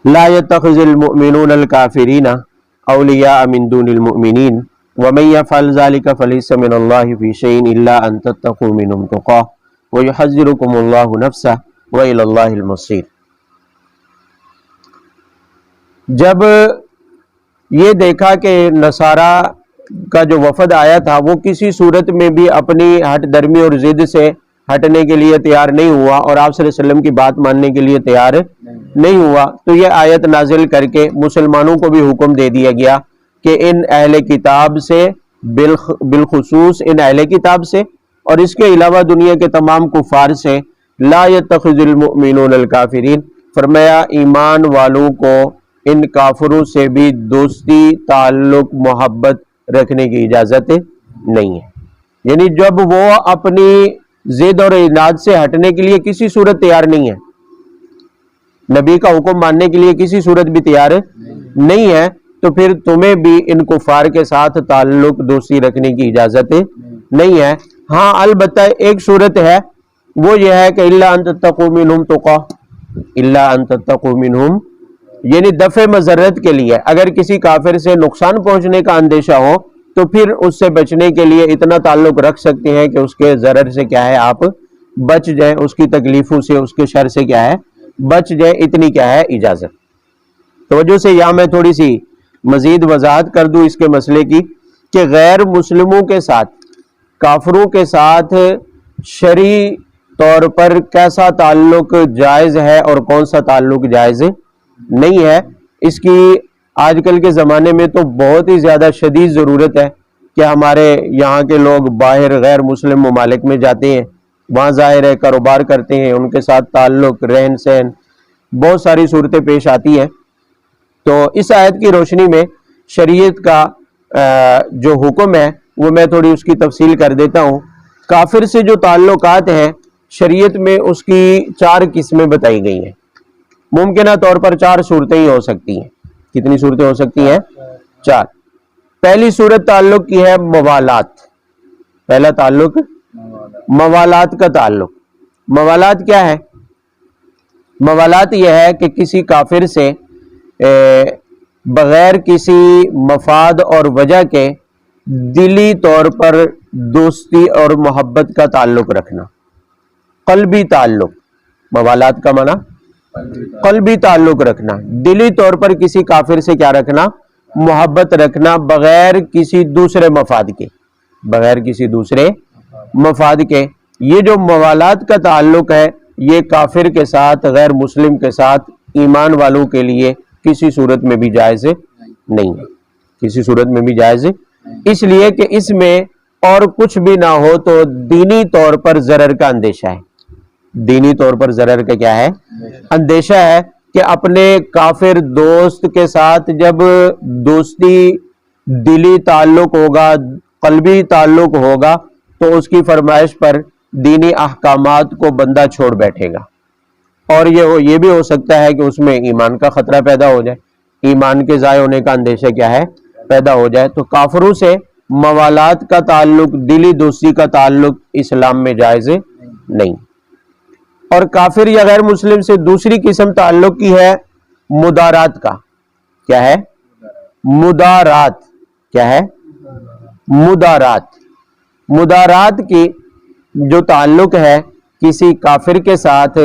لا يتخذ المؤمنون الكافرين اولیاء من دون المؤمنین ومن يفعل ذلك فليس من الله في شيء الا ان تتقوا منهم تقاه ويحذركم الله نفسه والى الله المصير۔ جب یہ دیکھا کہ نصارہ کا جو وفد آیا تھا وہ کسی صورت میں بھی اپنی ہٹ درمی اور ضد سے ہٹنے کے لیے تیار نہیں ہوا اور آپ صلی اللہ علیہ وسلم کی بات ماننے کے لیے تیار نہیں ہوا، تو یہ آیت نازل کر کے مسلمانوں کو بھی حکم دے دیا گیا کہ ان اہل کتاب سے بالخصوص ان اہل کتاب سے اور اس کے علاوہ دنیا کے تمام کفار سے لا يتخذ المؤمنون الکافرین، فرمایا ایمان والوں کو ان کافروں سے بھی دوستی تعلق محبت رکھنے کی اجازت نہیں ہے۔ یعنی جب وہ اپنی ضد اور عناد سے ہٹنے کے لیے کسی صورت تیار نہیں ہے، نبی کا حکم ماننے کے لیے کسی صورت بھی تیار نہیں ہے، تو پھر تمہیں بھی ان کفار کے ساتھ تعلق دوستی رکھنے کی اجازت نہیں ہے۔ ہاں البتہ ایک صورت ہے، وہ یہ ہے کہ الا ان تتقوا منہم تقا، الا ان تتقوا منہم یعنی دفع مضرت کے لیے، اگر کسی کافر سے نقصان پہنچنے کا اندیشہ ہو تو پھر اس سے بچنے کے لیے اتنا تعلق رکھ سکتے ہیں کہ اس کے ضرر سے کیا ہے آپ بچ جائیں، اس کی تکلیفوں سے، اس کے شر سے کیا ہے بچ جائیں، اتنی کیا ہے اجازت۔ توجہ سے یہاں میں تھوڑی سی مزید وضاحت کر دوں اس کے مسئلے کی کہ غیر مسلموں کے ساتھ، کافروں کے ساتھ شرعی طور پر کیسا تعلق جائز ہے اور کون سا تعلق جائز نہیں ہے، اس کی آج کل کے زمانے میں تو بہت ہی زیادہ شدید ضرورت ہے کہ ہمارے یہاں کے لوگ باہر غیر مسلم ممالک میں جاتے ہیں، وہاں ظاہر ہے کاروبار کرتے ہیں، ان کے ساتھ تعلق، رہن سہن، بہت ساری صورتیں پیش آتی ہیں۔ تو اس آیت کی روشنی میں شریعت کا جو حکم ہے وہ میں تھوڑی اس کی تفصیل کر دیتا ہوں۔ کافر سے جو تعلقات ہیں شریعت میں اس کی 4 قسمیں بتائی گئی ہیں، ممکنہ طور پر 4 صورتیں ہی ہو سکتی ہیں۔ کتنی صورتیں ہو سکتی ہیں؟ 4۔ پہلی صورت تعلق کی ہے موالات۔ پہلا تعلق موالات کا تعلق۔ موالات کیا ہے؟ موالات یہ ہے کہ کسی کافر سے بغیر کسی مفاد اور وجہ کے دلی طور پر دوستی اور محبت کا تعلق رکھنا، قلبی تعلق۔ موالات کا معنی قلبی تعلق رکھنا، دلی طور پر کسی کافر سے کیا رکھنا؟ محبت رکھنا، بغیر کسی دوسرے مفاد کے، بغیر کسی دوسرے مفاد کے۔ یہ جو موالات کا تعلق ہے یہ کافر کے ساتھ، غیر مسلم کے ساتھ، ایمان والوں کے لیے کسی صورت میں بھی جائز نہیں ہے، کسی صورت میں بھی جائز، اس لیے کہ اس میں اور کچھ بھی نہ ہو تو دینی طور پر ضرر کا اندیشہ ہے۔ دینی طور پر ضرر کا کیا ہے؟ اندیشہ ہے کہ اپنے کافر دوست کے ساتھ جب دوستی دلی تعلق ہوگا، قلبی تعلق ہوگا، تو اس کی فرمائش پر دینی احکامات کو بندہ چھوڑ بیٹھے گا، اور یہ بھی ہو سکتا ہے کہ اس میں ایمان کا خطرہ پیدا ہو جائے، ایمان کے ضائع ہونے کا اندیشہ کیا ہے؟ پیدا ہو جائے۔ تو کافروں سے موالات کا تعلق، دلی دوستی کا تعلق اسلام میں جائز نہیں۔ اور کافر یا غیر مسلم سے دوسری قسم تعلق کی ہے مدارات کا۔ کیا ہے؟ مدارات۔ کیا ہے؟ مدارات۔ مدارات کی جو تعلق ہے کسی کافر کے ساتھ،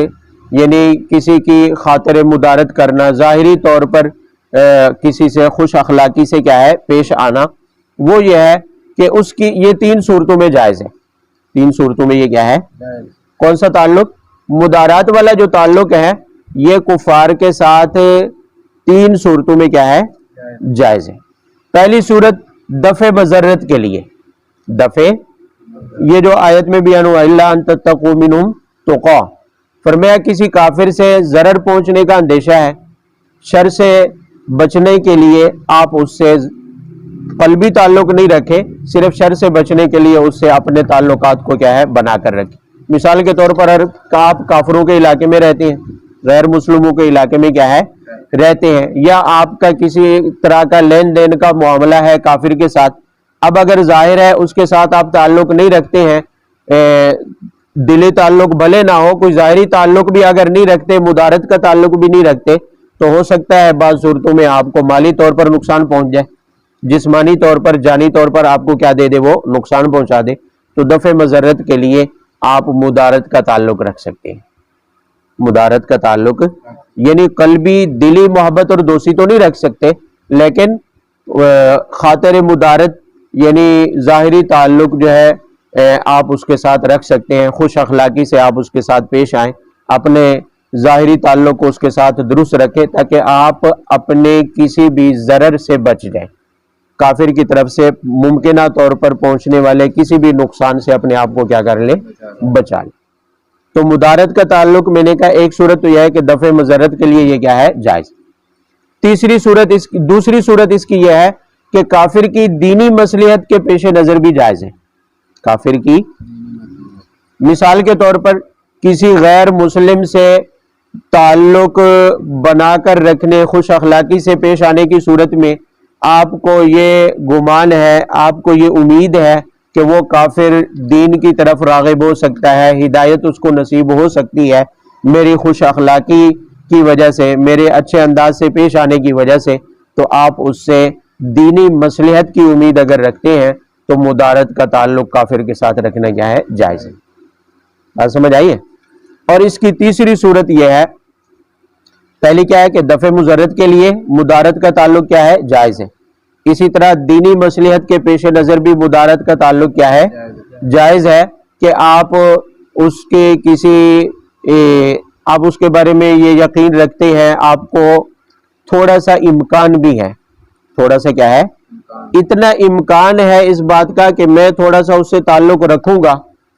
یعنی کسی کی خاطر مدارت کرنا، ظاہری طور پر کسی سے خوش اخلاقی سے کیا ہے پیش آنا، وہ یہ ہے کہ اس کی یہ 3 صورتوں میں جائز ہے۔ 3 صورتوں میں یہ کیا ہے؟ کون سا تعلق؟ مدارات والا جو تعلق ہے یہ کفار کے ساتھ 3 صورتوں میں کیا ہے؟ جائز ہے۔ پہلی صورت دفع مضرت کے لیے، دفع، یہ جو آیت میں بیان ہوا الا ان تتقوا منہم تقا، فرمایا کسی کافر سے ضرر پہنچنے کا اندیشہ ہے، شر سے بچنے کے لیے آپ اس سے قلبی تعلق نہیں رکھے، صرف شر سے بچنے کے لیے اس سے اپنے تعلقات کو کیا ہے بنا کر رکھے۔ مثال کے طور پر آپ کافروں کے علاقے میں رہتے ہیں، غیر مسلموں کے علاقے میں کیا ہے رہتے ہیں، یا آپ کا کسی طرح کا لین دین کا معاملہ ہے کافر کے ساتھ، اب اگر ظاہر ہے اس کے ساتھ آپ تعلق نہیں رکھتے ہیں، دلی تعلق بھلے نہ ہو، کوئی ظاہری تعلق بھی اگر نہیں رکھتے، مدارت کا تعلق بھی نہیں رکھتے، تو ہو سکتا ہے بعض صورتوں میں آپ کو مالی طور پر نقصان پہنچ جائے، جسمانی طور پر، جانی طور پر آپ کو کیا دے دے، وہ نقصان پہنچا دے، تو دفع مضرت کے لیے آپ مدارت کا تعلق رکھ سکتے ہیں۔ مدارت کا تعلق یعنی قلبی دلی محبت اور دوستی تو نہیں رکھ سکتے، لیکن خاطر مدارت یعنی ظاہری تعلق جو ہے آپ اس کے ساتھ رکھ سکتے ہیں، خوش اخلاقی سے آپ اس کے ساتھ پیش آئیں، اپنے ظاہری تعلق کو اس کے ساتھ درست رکھیں تاکہ آپ اپنے کسی بھی ضرر سے بچ جائیں، کافر کی طرف سے ممکنہ طور پر پہنچنے والے کسی بھی نقصان سے اپنے آپ کو کیا کر لیں، بچا لیں۔ تو مدارت کا تعلق میں نے کہا ایک صورت تو یہ ہے کہ دفع مضرت کے لیے یہ کیا ہے، جائز۔ دوسری صورت اس کی یہ ہے کہ کافر کی دینی مصلحت کے پیش نظر بھی جائز ہے۔ کافر کی مثال کے طور پر کسی غیر مسلم سے تعلق بنا کر رکھنے، خوش اخلاقی سے پیش آنے کی صورت میں آپ کو یہ گمان ہے، آپ کو یہ امید ہے کہ وہ کافر دین کی طرف راغب ہو سکتا ہے، ہدایت اس کو نصیب ہو سکتی ہے میری خوش اخلاقی کی وجہ سے، میرے اچھے انداز سے پیش آنے کی وجہ سے، تو آپ اس سے دینی مصلحت کی امید اگر رکھتے ہیں تو مدارت کا تعلق کافر کے ساتھ رکھنا کیا ہے، جائز ہے۔ بات سمجھ آئی ہے؟ اور اس کی تیسری صورت یہ ہے، پہلی کیا ہے کہ دفع مضرت کے لیے مدارت کا تعلق کیا ہے، جائز ہے۔ اسی طرح دینی مصلحت کے پیش نظر بھی مدارت کا تعلق کیا ہے، جائز ہے کہ آپ اس کے آپ اس کے بارے میں یہ یقین رکھتے ہیں، آپ کو تھوڑا سا امکان بھی ہے، تھوڑا سا کیا ہے، اتنا امکان ہے اس بات کا کہ میں تھوڑا سا اس سے تعلق رکھوں گا،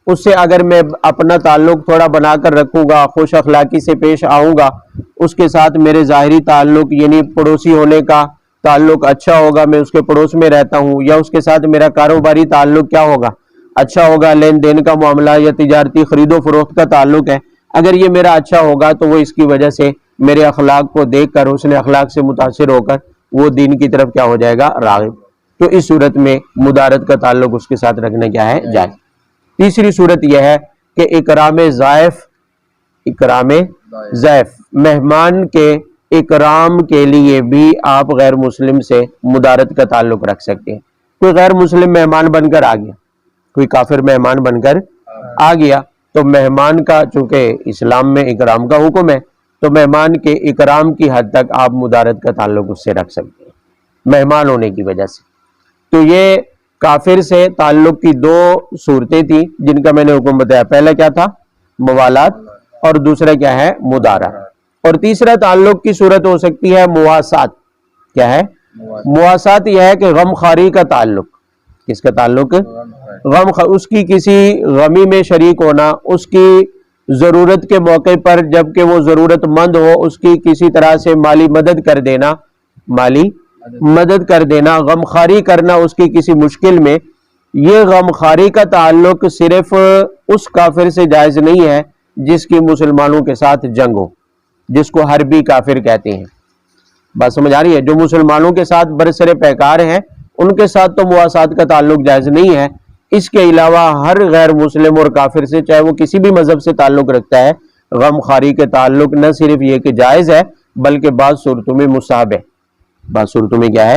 اس سے اگر میں اپنا تعلق تھوڑا بنا کر رکھوں گا، خوش اخلاقی سے پیش آؤں گا، اس کے ساتھ میرے ظاہری تعلق یعنی پڑوسی ہونے کا تعلق اچھا ہوگا، میں اس کے پڑوس میں رہتا ہوں، یا اس کے ساتھ میرا کاروباری تعلق کیا ہوگا، اچھا ہوگا، لین دین کا معاملہ یا تجارتی خرید و فروخت کا تعلق ہے، اگر یہ میرا اچھا ہوگا تو وہ اس کی وجہ سے میرے اخلاق کو دیکھ کر، حسن اخلاق سے متاثر ہو کر وہ دین کی طرف کیا ہو جائے گا، راغب۔ تو اس صورت میں مدارت کا تعلق اس کے ساتھ رکھنا کیا ہے، جائز۔ تیسری صورت یہ ہے کہ اکرام ضیف، مہمان کے اکرام کے لیے بھی آپ غیر مسلم سے مدارت کا تعلق رکھ سکتے ہیں۔ کوئی غیر مسلم مہمان بن کر آ گیا، کوئی کافر مہمان بن کر آ گیا، تو مہمان کا چونکہ اسلام میں اکرام کا حکم ہے، تو مہمان کے اکرام کی حد تک آپ مدارت کا تعلق اس سے رکھ سکتے ہیں مہمان ہونے کی وجہ سے۔ تو یہ کافر سے تعلق کی دو صورتیں تھیں جن کا میں نے حکم بتایا، پہلا کیا تھا، موالات، اور دوسرا کیا ہے، مدارہ، اور تیسرا تعلق کی صورت ہو سکتی ہے مواسات۔ کیا ہے، مواسات یہ ہے کہ غم خواری کا تعلق، کس کا تعلق، اس کی کسی غمی میں شریک ہونا، اس کی ضرورت کے موقع پر جبکہ وہ ضرورت مند ہو اس کی کسی طرح سے مالی مدد کر دینا، غمخواری کرنا اس کی کسی مشکل میں۔ یہ غمخواری کا تعلق صرف اس کافر سے جائز نہیں ہے جس کی مسلمانوں کے ساتھ جنگ ہو، جس کو حربی کافر کہتے ہیں۔ بات سمجھ آ رہی ہے؟ جو مسلمانوں کے ساتھ برسر پیکار ہیں ان کے ساتھ تو مواسات کا تعلق جائز نہیں ہے۔ اس کے علاوہ ہر غیر مسلم اور کافر سے، چاہے وہ کسی بھی مذہب سے تعلق رکھتا ہے، غمخواری کے تعلق نہ صرف یہ کہ جائز ہے بلکہ بعض صورتوں میں مستحب ہے۔ بعض صورتوں میں کیا ہے،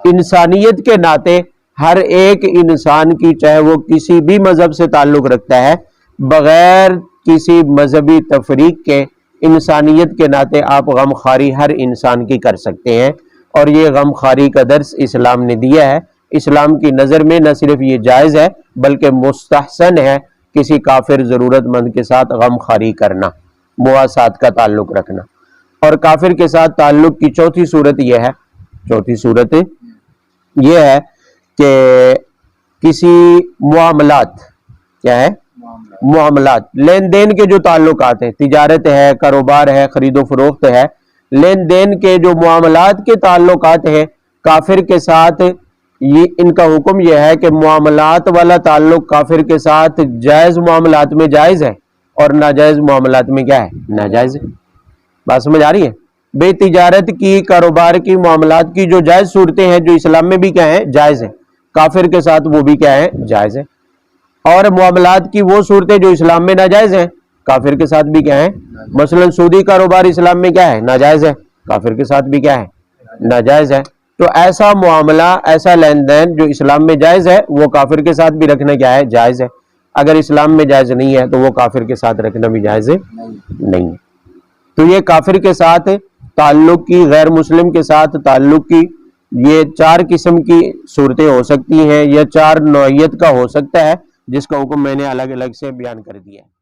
انسانیت کے ناطے ہر ایک انسان کی، چاہے وہ کسی بھی مذہب سے تعلق رکھتا ہے، بغیر کسی مذہبی تفریق کے انسانیت کے ناطے آپ غمخواری ہر انسان کی کر سکتے ہیں، اور یہ غمخواری کا درس اسلام نے دیا ہے۔ اسلام کی نظر میں نہ صرف یہ جائز ہے بلکہ مستحسن ہے کسی کافر ضرورت مند کے ساتھ غمخواری کرنا، مواسات کا تعلق رکھنا۔ اور کافر کے ساتھ تعلق کی چوتھی صورت یہ ہے کہ کسی معاملات، کیا ہے، معاملات، لین دین کے جو تعلقات ہیں، تجارت ہے، کاروبار ہے، خرید و فروخت ہے، لین دین کے جو معاملات کے تعلقات ہیں کافر کے ساتھ، ان کا حکم یہ ہے کہ معاملات والا تعلق کافر کے ساتھ جائز معاملات میں جائز ہے اور ناجائز معاملات میں کیا ہے، ناجائز ہے۔ بات سمجھ آ رہی ہے؟ بے تجارت کی، کاروبار کی، معاملات کی جو جائز صورتیں ہیں جو اسلام میں بھی کیا ہیں، جائز ہیں، کافر کے ساتھ وہ بھی کیا ہے، جائز ہے۔ اور معاملات کی وہ صورتیں جو اسلام میں ناجائز ہیں کافر کے ساتھ بھی کیا ہیں، مثلا سودی کاروبار اسلام میں کیا ہے، ناجائز ہے، کافر کے ساتھ بھی کیا ہے؟ ناجائز ہے۔ تو ایسا معاملہ، ایسا لین دین جو اسلام میں جائز ہے وہ کافر کے ساتھ بھی رکھنا کیا ہے؟ جائز ہے۔ اگر اسلام میں جائز نہیں ہے تو وہ کافر کے ساتھ رکھنا بھی جائز نہیں ہے۔ تو یہ کافر کے ساتھ تعلق کی، غیر مسلم کے ساتھ تعلق کی، یہ 4 قسم کی صورتیں ہو سکتی ہیں، یا 4 نوعیت کا ہو سکتا ہے، جس کا حکم میں نے الگ الگ سے بیان کر دیا ہے۔